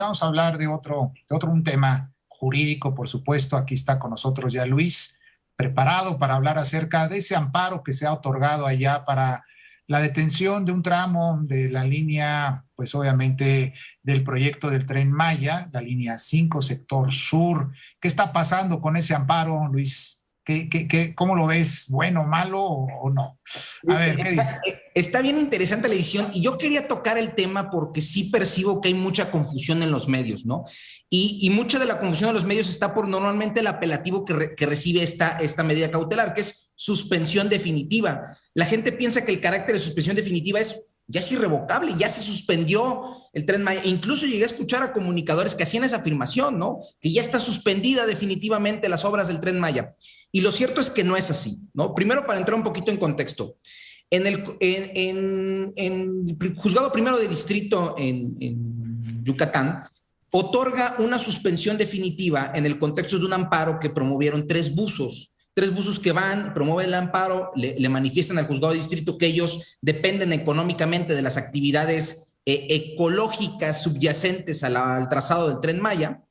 vamos a hablar un tema jurídico, por supuesto. Aquí está con nosotros ya Luis, preparado para hablar acerca de ese amparo que se ha otorgado allá para la detención de un tramo de la línea, pues obviamente del proyecto del Tren Maya, la línea 5, sector sur. ¿Qué está pasando con ese amparo, Luis? ¿Cómo lo ves? ¿Bueno, malo o no? A ver, ¿qué dices? Está bien interesante la edición y yo quería tocar el tema porque sí percibo que hay mucha confusión en los medios, ¿no? Y mucha de la confusión de los medios está por normalmente el apelativo que recibe esta medida cautelar, que es suspensión definitiva. La gente piensa que el carácter de suspensión definitiva ya es irrevocable, ya se suspendió el Tren Maya. Incluso llegué a escuchar a comunicadores que hacían esa afirmación, ¿no? Que ya está suspendida definitivamente las obras del Tren Maya. Y lo cierto es que no es así, ¿no? Primero, para entrar un poquito en contexto, en el juzgado primero de distrito en Yucatán, otorga una suspensión definitiva en el contexto de un amparo que promovieron tres buzos que van, promueven el amparo, le manifiestan al juzgado de distrito que ellos dependen económicamente de las actividades ecológicas subyacentes al trazado del Tren Maya,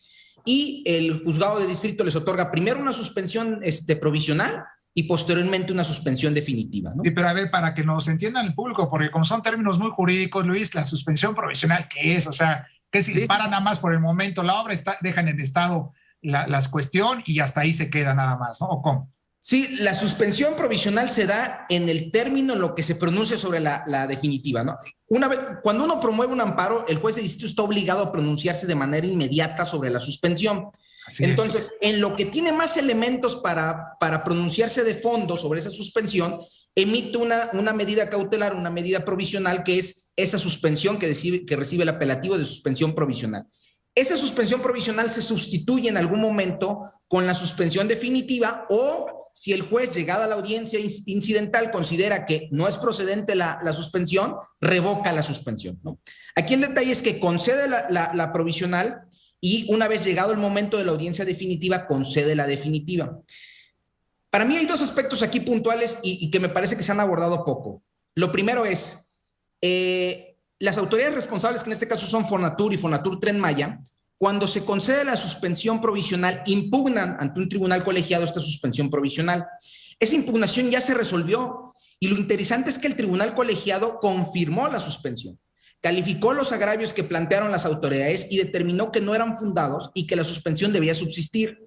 y el juzgado de distrito les otorga primero una suspensión provisional y posteriormente una suspensión definitiva, ¿no? Sí, pero a ver, para que nos entiendan el público, porque como son términos muy jurídicos, Luis, la suspensión provisional, ¿qué es? O sea, ¿qué si para nada más por el momento la obra, dejan en estado las cuestión y hasta ahí se queda nada más, ¿no? ¿O cómo? Sí, la suspensión provisional se da en el término en lo que se pronuncia sobre la definitiva, ¿no? Cuando uno promueve un amparo, el juez de distrito está obligado a pronunciarse de manera inmediata sobre la suspensión. Entonces, en lo que tiene más elementos para pronunciarse de fondo sobre esa suspensión, emite una medida cautelar, una medida provisional, que es esa suspensión que recibe el apelativo de suspensión provisional. Esa suspensión provisional se sustituye en algún momento con la suspensión definitiva, o si el juez, llegada a la audiencia incidental, considera que no es procedente la suspensión, revoca la suspensión, ¿no? Aquí el detalle es que concede la provisional y una vez llegado el momento de la audiencia definitiva, concede la definitiva. Para mí hay dos aspectos aquí puntuales y que me parece que se han abordado poco. Lo primero es, las autoridades responsables, que en este caso son Fonatur y Fonatur Tren Maya, cuando se concede la suspensión provisional, impugnan ante un tribunal colegiado esta suspensión provisional. Esa impugnación ya se resolvió y lo interesante es que el tribunal colegiado confirmó la suspensión, calificó los agravios que plantearon las autoridades y determinó que no eran fundados y que la suspensión debía subsistir.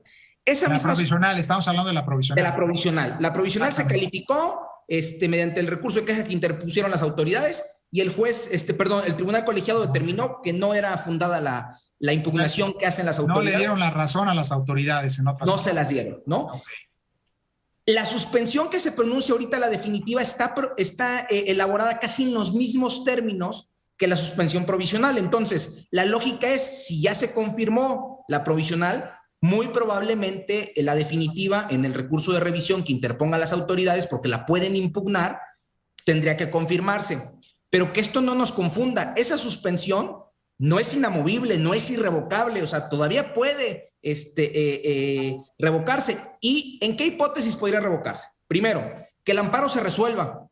Provisional, estamos hablando de la provisional. De la provisional. La provisional se calificó mediante el recurso de queja que interpusieron las autoridades y el tribunal colegiado determinó que no era fundada la impugnación que hacen las autoridades. No le dieron la razón a las autoridades en otras cosas. No se las dieron, ¿no? Okay. La suspensión que se pronuncia ahorita, la definitiva, está elaborada casi en los mismos términos que la suspensión provisional. Entonces, la lógica es, si ya se confirmó la provisional, muy probablemente la definitiva, en el recurso de revisión que interpongan las autoridades, porque la pueden impugnar, tendría que confirmarse. Pero que esto no nos confunda, esa suspensión no es inamovible, no es irrevocable, o sea, todavía puede revocarse. ¿Y en qué hipótesis podría revocarse? Primero, que el amparo se resuelva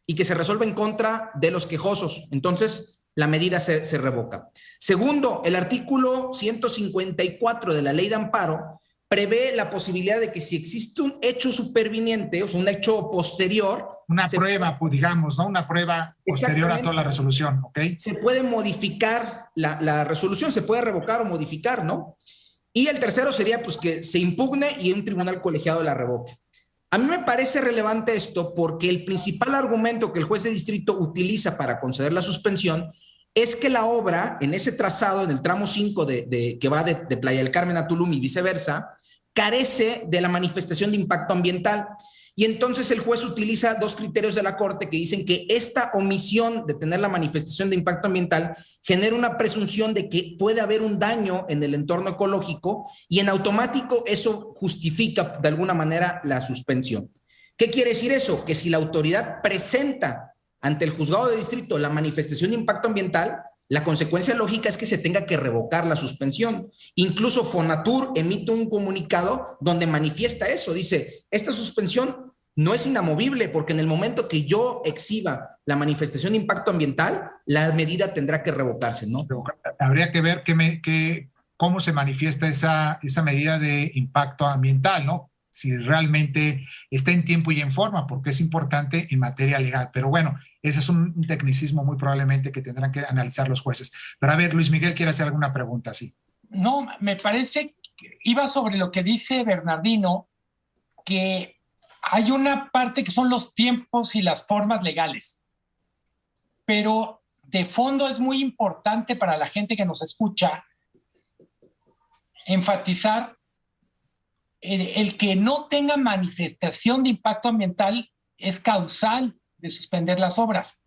y que se resuelva en contra de los quejosos. Entonces, la medida se revoca. Segundo, el artículo 154 de la Ley de Amparo prevé la posibilidad de que si existe un hecho superviniente, o sea, un hecho posterior... Una prueba, digamos, ¿no? Una prueba posterior a toda la resolución, ¿ok? Se puede modificar la resolución, se puede revocar o modificar, ¿no? Y el tercero sería, pues, que se impugne y un tribunal colegiado la revoque. A mí me parece relevante esto porque el principal argumento que el juez de distrito utiliza para conceder la suspensión es que la obra, en ese trazado, en el tramo 5 que va de Playa del Carmen a Tulum y viceversa, carece de la manifestación de impacto ambiental. Y entonces el juez utiliza dos criterios de la Corte que dicen que esta omisión de tener la manifestación de impacto ambiental genera una presunción de que puede haber un daño en el entorno ecológico y en automático eso justifica de alguna manera la suspensión. ¿Qué quiere decir eso? Que si la autoridad presenta ante el juzgado de distrito la manifestación de impacto ambiental, la consecuencia lógica es que se tenga que revocar la suspensión. Incluso Fonatur emite un comunicado donde manifiesta eso. Dice, esta suspensión no es inamovible, porque en el momento que yo exhiba la manifestación de impacto ambiental, la medida tendrá que revocarse, ¿no? Habría que ver cómo se manifiesta esa medida de impacto ambiental, ¿no? Si realmente está en tiempo y en forma, porque es importante en materia legal. Pero bueno, ese es un tecnicismo muy probablemente que tendrán que analizar los jueces. Pero a ver, Luis Miguel quiere hacer alguna pregunta, sí. No, me parece que iba sobre lo que dice Bernardino, que hay una parte que son los tiempos y las formas legales, pero de fondo es muy importante para la gente que nos escucha enfatizar el que no tenga manifestación de impacto ambiental es causal de suspender las obras.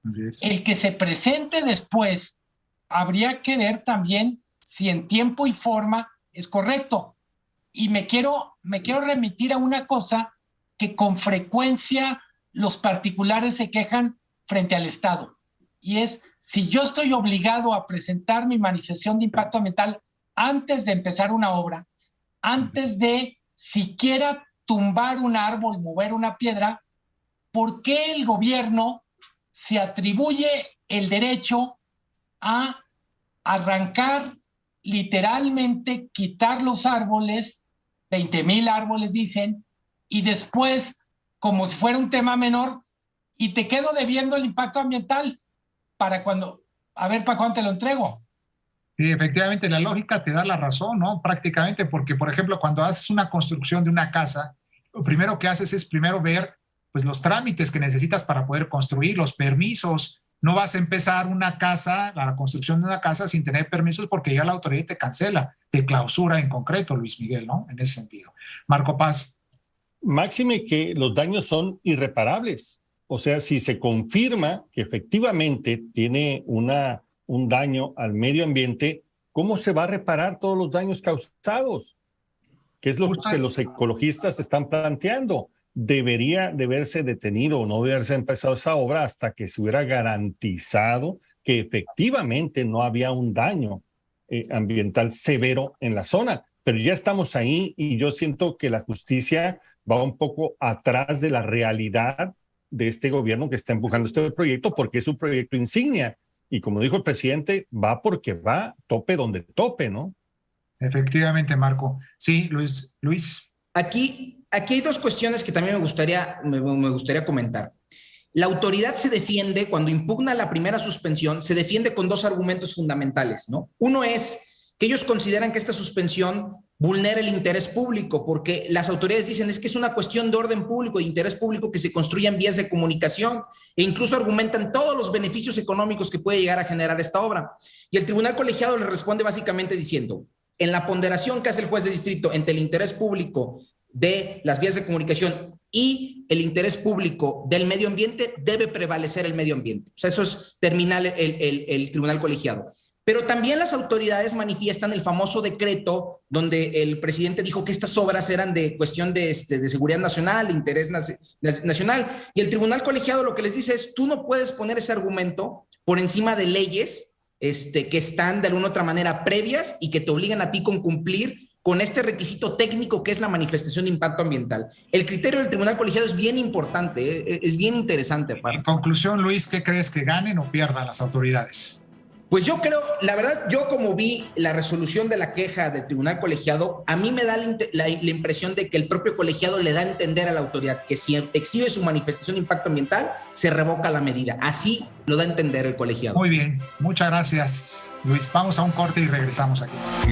Yes. El que se presente después, habría que ver también si en tiempo y forma es correcto. Y me quiero remitir a una cosa que con frecuencia los particulares se quejan frente al Estado. Y es, si yo estoy obligado a presentar mi manifestación de impacto ambiental antes de empezar una obra, antes de siquiera tumbar un árbol, mover una piedra, ¿por qué el gobierno se atribuye el derecho a arrancar, literalmente quitar los árboles, 20,000 árboles dicen, y después, como si fuera un tema menor, y te quedo debiendo el impacto ambiental para cuando te lo entrego? Sí, efectivamente, la lógica te da la razón, ¿no? Prácticamente, porque, por ejemplo, cuando haces una construcción de una casa, lo primero que haces es primero ver, pues, los trámites que necesitas para poder construir, los permisos. No vas a empezar una casa, la construcción de una casa sin tener permisos porque ya la autoridad te cancela, te clausura en concreto, Luis Miguel, ¿no? En ese sentido. Marco Paz. Máxime que los daños son irreparables. O sea, si se confirma que efectivamente tiene un daño al medio ambiente, ¿cómo se va a reparar todos los daños causados? ¿Qué es lo que los ecologistas están planteando? Debería de haberse detenido o no de haberse empezado esa obra hasta que se hubiera garantizado que efectivamente no había un daño ambiental severo en la zona. Pero ya estamos ahí y yo siento que la justicia va un poco atrás de la realidad de este gobierno que está empujando este proyecto porque es un proyecto insignia. Y como dijo el presidente, va porque va, tope donde tope, ¿no? Efectivamente, Marco. Sí, Luis. Aquí hay dos cuestiones que también me gustaría comentar. La autoridad se defiende, cuando impugna la primera suspensión, se defiende con dos argumentos fundamentales, ¿no? Uno es que ellos consideran que esta suspensión vulnera el interés público, porque las autoridades dicen es que es una cuestión de orden público, de interés público que se construyan vías de comunicación, e incluso argumentan todos los beneficios económicos que puede llegar a generar esta obra. Y el tribunal colegiado le responde básicamente diciendo, en la ponderación que hace el juez de distrito entre el interés público de las vías de comunicación y el interés público del medio ambiente, debe prevalecer el medio ambiente. O sea, eso es terminal el tribunal colegiado. Pero también las autoridades manifiestan el famoso decreto donde el presidente dijo que estas obras eran de cuestión de seguridad nacional, de interés nacional, y el tribunal colegiado lo que les dice es, tú no puedes poner ese argumento por encima de leyes que están de alguna otra manera previas y que te obligan a ti con cumplir con este requisito técnico que es la manifestación de impacto ambiental. El criterio del tribunal colegiado es bien importante, es bien interesante. En conclusión, Luis, ¿qué crees, que ganen o pierdan las autoridades? Pues yo creo, la verdad, yo como vi la resolución de la queja del tribunal colegiado, a mí me da la impresión de que el propio colegiado le da a entender a la autoridad que si exhibe su manifestación de impacto ambiental, se revoca la medida. Así lo da a entender el colegiado. Muy bien, muchas gracias, Luis. Vamos a un corte y regresamos aquí.